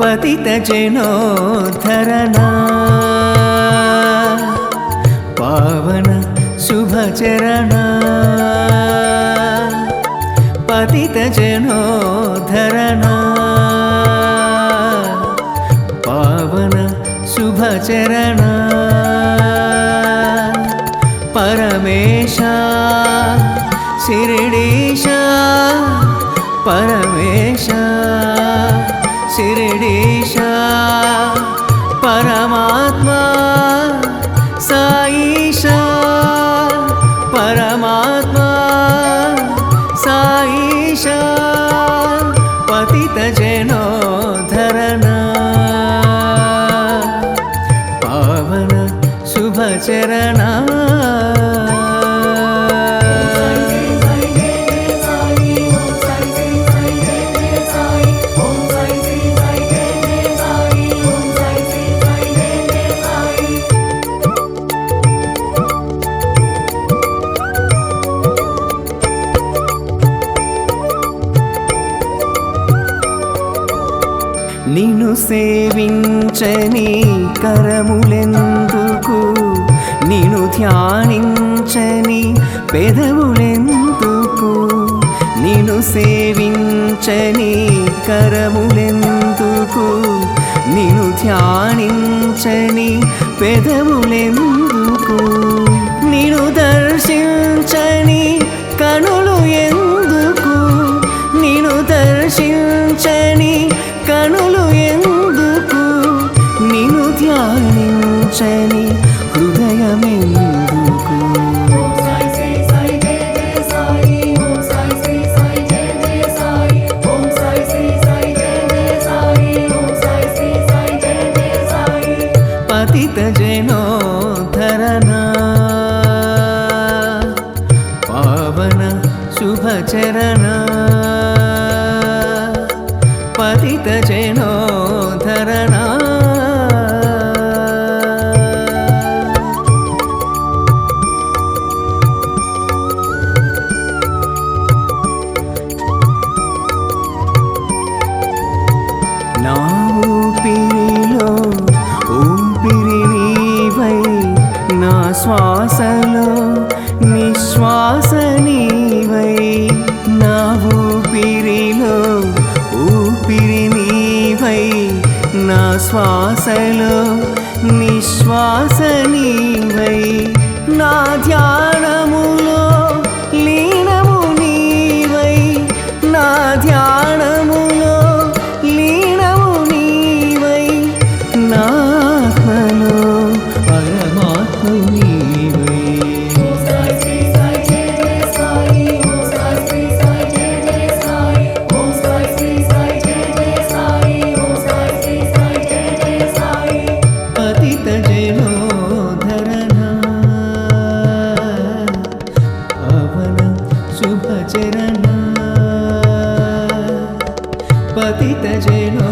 पतित जनोद्धरणा पावन शुभचरणा पतित जनोद्धरणा पावन शुभचरणा परमेशा शिरडीशा परमेशा शिरडीशा परमात्मा साईशा परमात्मा साईशा पतित जनोद्धरणा पावन शुभचरणा నిన్ను సేవించని కరములెందుకు నిన్ను ధ్యానించని పెదవులెందుకు నిన్ను సేవించని కరములెందుకు నిన్ను ధ్యానించని పెదవులెందుకు నిన్ను దర్శించని కనులు ఎందుకు నిన్ను దర్శించని కనులు ఎందుకు నిన్ను ధ్యానించని హృదయమెందుకు పతిత జనోద్ధరణా పావన శుభచరణా पतित जनोद्धरणा ना ऊपिरिलो ऊपिरि नीवै ना श्वासलो निश्वास नीवै ना ऊपिरिलो ऊपिरि नीवै ना श्वासलो निश्वास नीवै ना ध्यानमुलो लीनमु नीवै ना ध्यानमुलो लीनमु नीवै ना आत्मलो परमात्मु नीवै पतित जनोद्धरणा पावन शुभचरणा पतित जनो